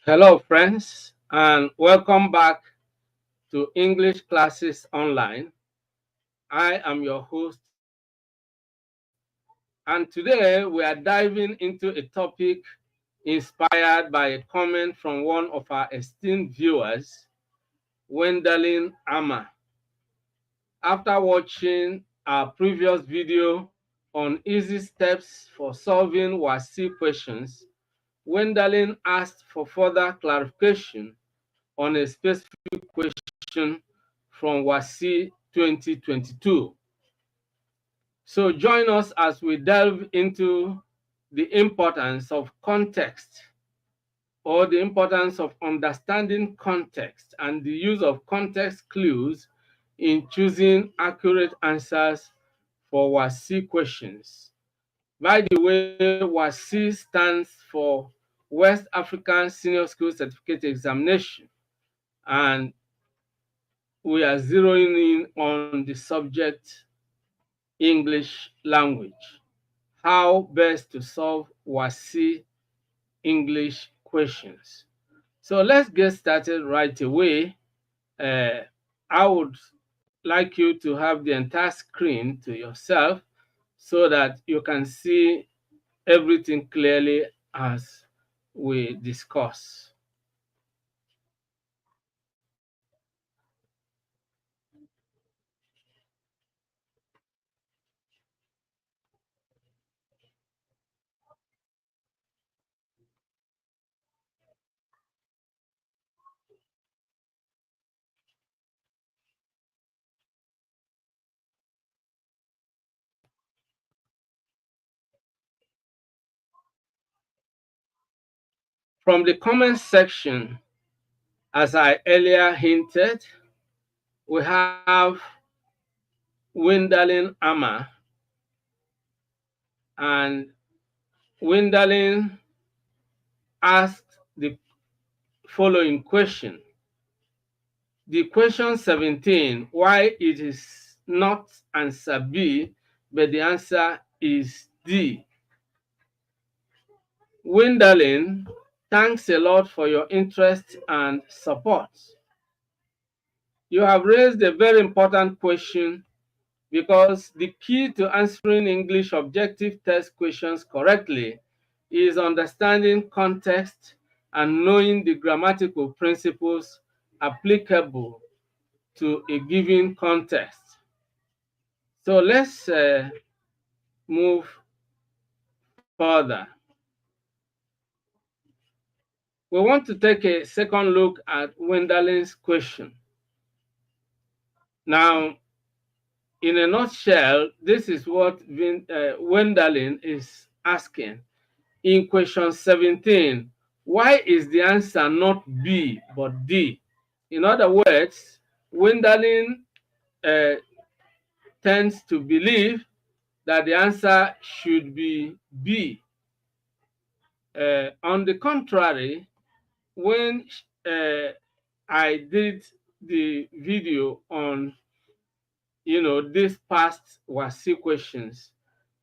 Hello, friends, and welcome back to English Classes Online. I am your host, and today we are diving into a topic inspired by a comment from one of our esteemed viewers, Wenderline Armah. After watching our previous video on easy steps for solving WASSCE questions, Wenderline asked for further clarification on a specific question from WASSCE 2022. So join us as we delve into the importance of context, or the importance of understanding context and the use of context clues in choosing accurate answers for WASSCE questions. By the way, WASSCE stands for West African Senior School Certificate Examination, and we are zeroing in on the subject English language. How best to solve WASSCE English questions. So let's get started right away. I would like you to have the entire screen to yourself so that you can see everything clearly as we discuss. From the comment section, as I earlier hinted, we have Wenderline Armah, and Wenderline asked the following question. The question 17, why it is not answer B, but the answer is D. Wenderline, thanks a lot for your interest and support. You have raised a very important question, because the key to answering English objective test questions correctly is understanding context and knowing the grammatical principles applicable to a given context. So let's move further. We want to take a second look at Wenderline's question. Now, in a nutshell, this is what Wenderline is asking. In question 17, why is the answer not B but D? In other words, Wenderline uh, tends to believe that the answer should be B. On the contrary, when I did the video on, these past WASSCE questions,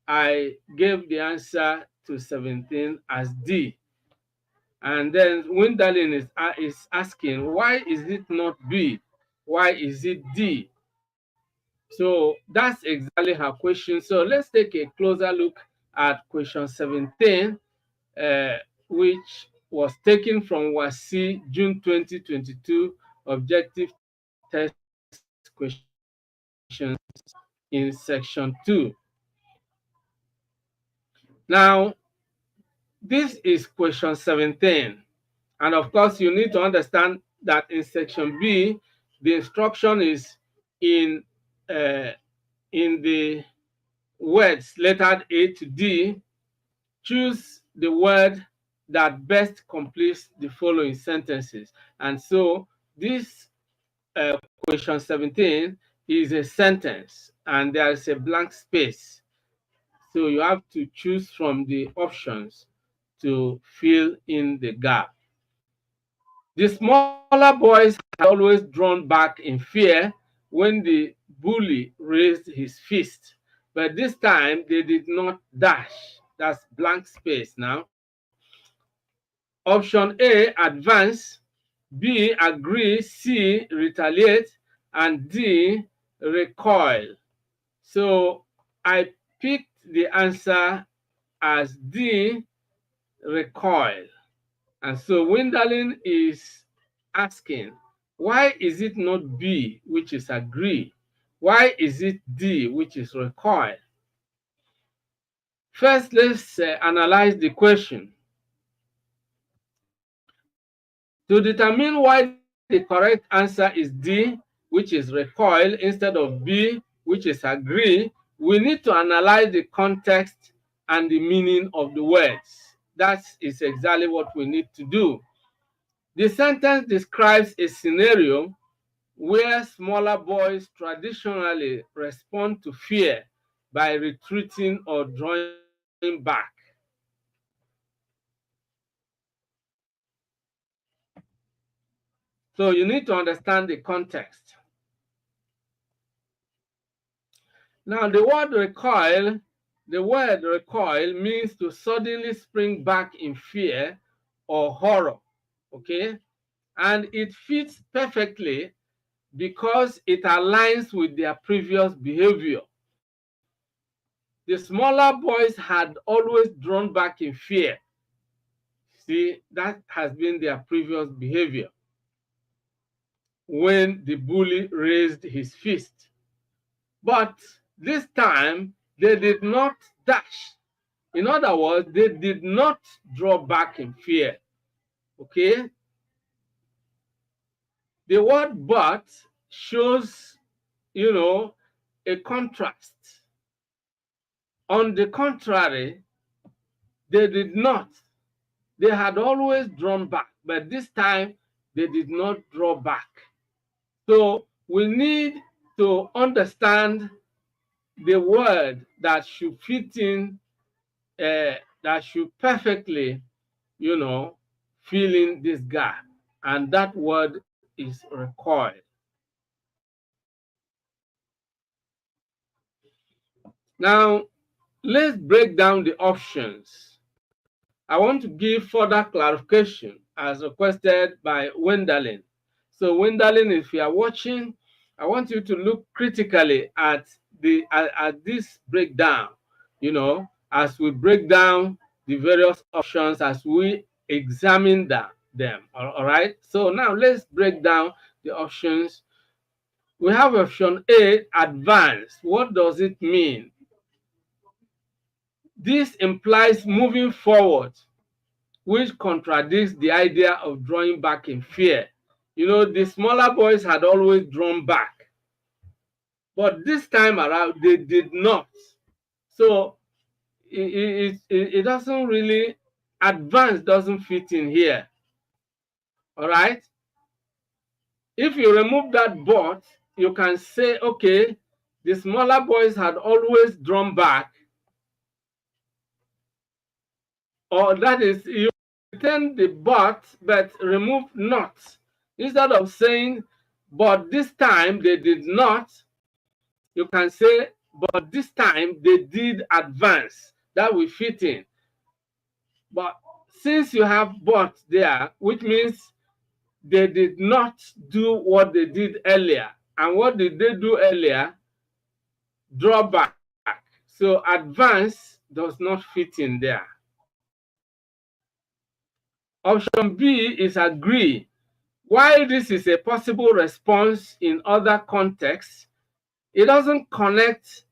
I gave the answer to 17 as D. And then Wenderline is asking, why is it not B? Why is it D? So that's exactly her question. So let's take a closer look at question 17, which was taken from WASSCE June 2022 objective test questions in section 2. Now, this is question 17. And of course, you need to understand that in section B, the instruction is in the words lettered A to D. Choose the word that best completes the following sentences. And so this question 17 is a sentence, and there is a blank space. So you have to choose from the options to fill in the gap. The smaller boys had always drawn back in fear when the bully raised his fist, but this time they did not dash. That's blank space now. Option A, advance, B, agree, C, retaliate, and D, recoil. So I picked the answer as D, recoil. And so Wenderline is asking, why is it not B, which is agree? Why is it D, which is recoil? First, let's analyze the question. To determine why the correct answer is D, which is recoil, instead of B, which is agree, we need to analyze the context and the meaning of the words. That is exactly what we need to do. The sentence describes a scenario where smaller boys traditionally respond to fear by retreating or drawing back. So you need to understand the context. Now, the word recoil means to suddenly spring back in fear or horror, okay? And it fits perfectly because it aligns with their previous behavior. The smaller boys had always drawn back in fear. See, that has been their previous behavior when the bully raised his fist. But this time, they did not dash. In other words, they did not draw back in fear. Okay? The word but shows, a contrast. On the contrary, they did not. They had always drawn back, but this time they did not draw back. So we need to understand the word that should fit in, that should perfectly, fill in this gap. And that word is recoil. Now, let's break down the options. I want to give further clarification as requested by Wenderline. So Wenderline, if you are watching, I want you to look critically at this breakdown, as we break down the various options, as we examine them. All right. So now let's break down the options. We have option A, advance. What does it mean? This implies moving forward, which contradicts the idea of drawing back in fear. The smaller boys had always drawn back, but this time around they did not. So it doesn't really, advance doesn't fit in here. All right. If you remove that but, you can say, okay, the smaller boys had always drawn back, or that is, you return the but remove not. Instead of saying, but this time they did not, you can say, but this time they did advance. That will fit in. But since you have but there, which means they did not do what they did earlier. And what did they do earlier? Draw back. So advance does not fit in there. Option B is agree. While this is a possible response in other contexts, it doesn't connect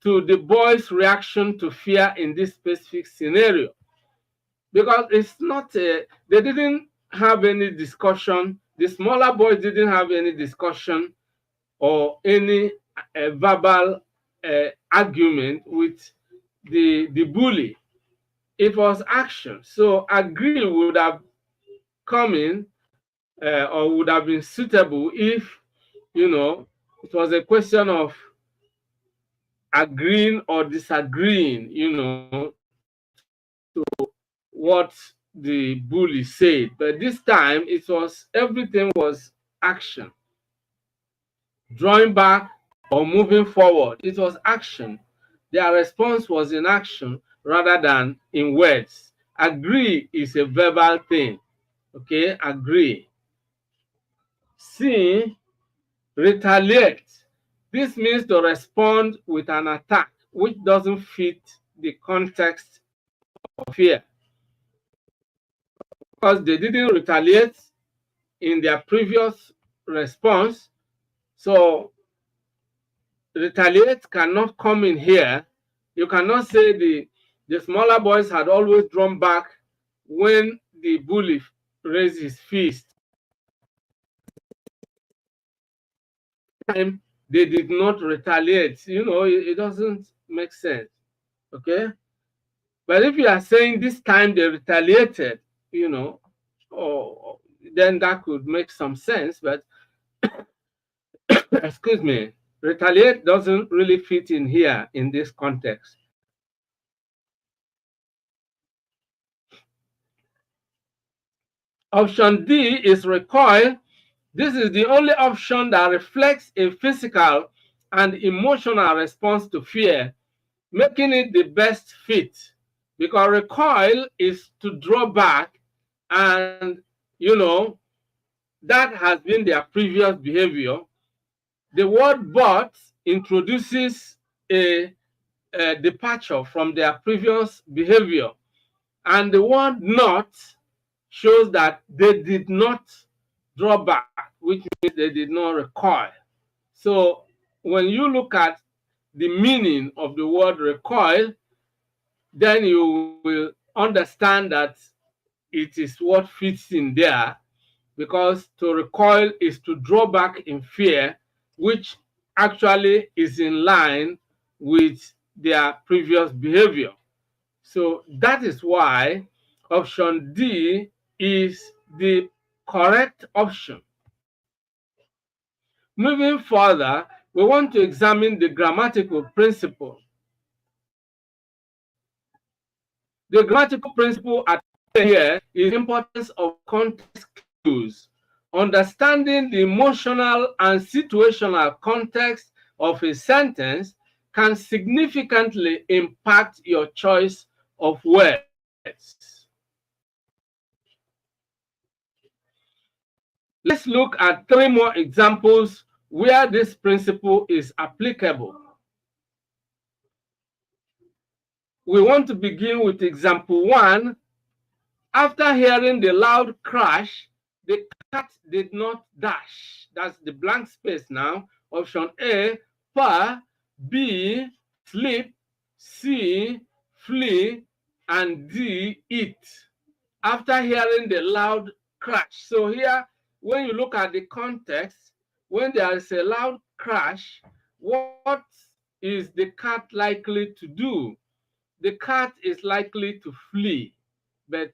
to the boys' reaction to fear in this specific scenario. Because it's not they didn't have any discussion. The smaller boys didn't have any discussion or any verbal argument with the bully. It was action. So agree would have come in or would have been suitable if, it was a question of agreeing or disagreeing, to what the bully said. But this time everything was action. Drawing back or moving forward, it was action. Their response was in action rather than in words. Agree is a verbal thing. Okay, agree. C, retaliate. This means to respond with an attack which doesn't fit the context of fear. Because they didn't retaliate in their previous response, so retaliate cannot come in here. You cannot say the smaller boys had always drawn back when the bully raised his fist. Time they did not retaliate. You know, it doesn't make sense. Okay? But if you are saying this time they retaliated, you know, or then that could make some sense. But excuse me, retaliate doesn't really fit in here in this context. Option D is recoil. This is the only option that reflects a physical and emotional response to fear, making it the best fit. Because recoil is to draw back, and you know, that has been their previous behavior. The word but introduces a departure from their previous behavior, and the word not shows that they did not draw back, which means they did not recoil. So when you look at the meaning of the word recoil, then you will understand that it is what fits in there, because to recoil is to draw back in fear, which actually is in line with their previous behavior. So that is why option D is the correct option. Moving further, we want to examine the grammatical principle. The grammatical principle at play here is the importance of context clues. Understanding the emotional and situational context of a sentence can significantly impact your choice of words. Let's look at 3 more examples where this principle is applicable. We want to begin with example 1. After hearing the loud crash, the cat did not dash. That's the blank space now. Option A, purr. B, sleep. C, flee. And D, eat. After hearing the loud crash. So here, when you look at the context, when there is a loud crash, what is the cat likely to do? The cat is likely to flee, but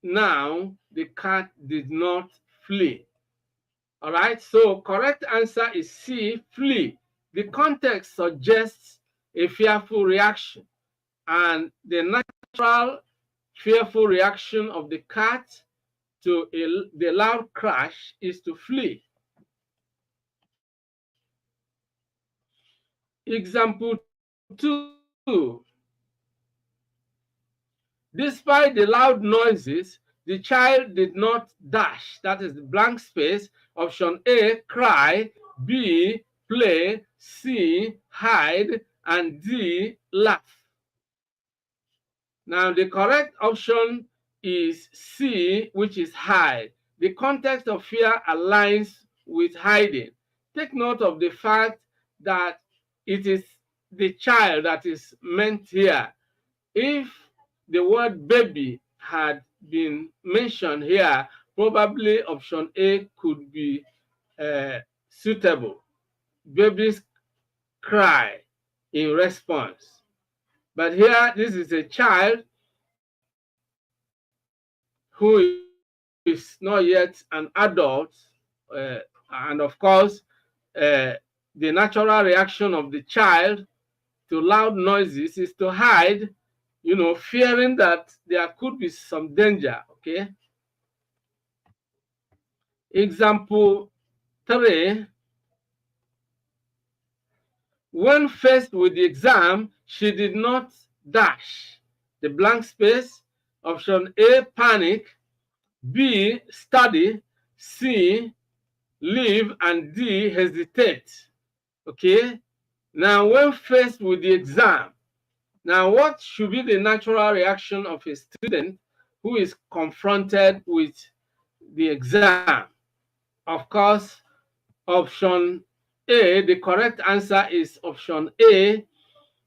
now the cat did not flee. All right, so correct answer is C, flee. The context suggests a fearful reaction, and the natural fearful reaction of the cat to the loud crash is to flee. Example 2. Despite the loud noises, the child did not dash. That is the blank space. Option A, cry. B, play. C, hide. And D, laugh. Now, the correct option is C, which is hide. The context of fear aligns with hiding. Take note of the fact that it is the child that is meant here. If the word baby had been mentioned here, probably option A could be suitable. Babies cry in response. But here, this is a child who is not yet an adult, and of course, the natural reaction of the child to loud noises is to hide, you know, fearing that there could be some danger. Okay. Example 3. When faced with the exam, she did not dash. The blank space. Option A, panic. B, study. C, leave. And D, hesitate. Okay? Now, when faced with the exam, now what should be the natural reaction of a student who is confronted with the exam? Of course, option A, the correct answer is option A,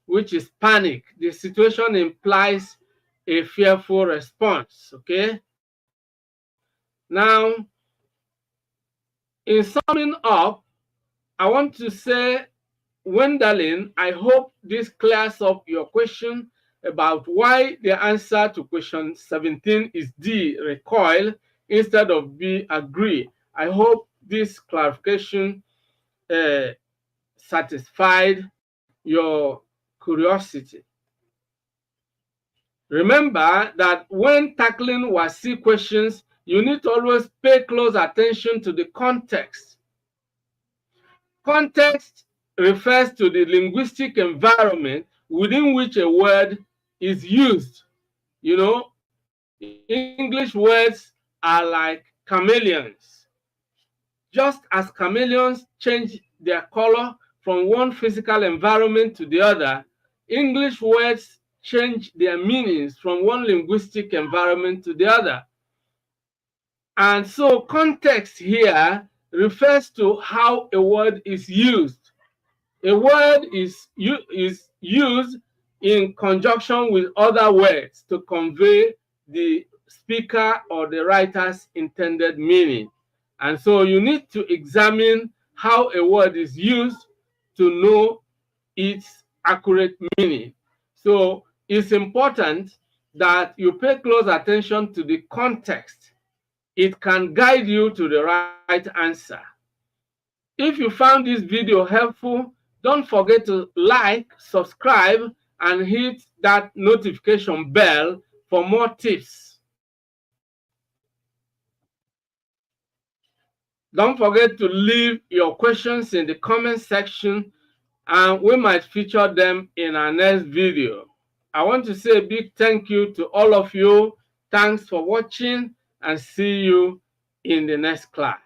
which is panic. The situation implies a fearful response. Okay? Now, in summing up, I want to say, Wenderline, I hope this clears up your question about why the answer to question 17 is D, recoil, instead of B, agree. I hope this clarification satisfied your curiosity. Remember that when tackling WASSCE questions, you need to always pay close attention to the context. Context refers to the linguistic environment within which a word is used. You know, English words are like chameleons. Just as chameleons change their color from one physical environment to the other, English words change their meanings from one linguistic environment to the other. And so context here refers to how a word is used. A word is used in conjunction with other words to convey the speaker or the writer's intended meaning. And so you need to examine how a word is used to know its accurate meaning. So it's important that you pay close attention to the context. It can guide you to the right answer. If you found this video helpful, don't forget to like, subscribe, and hit that notification bell for more tips. Don't forget to leave your questions in the comment section, and we might feature them in our next video. I want to say a big thank you to all of you. Thanks for watching, and see you in the next class.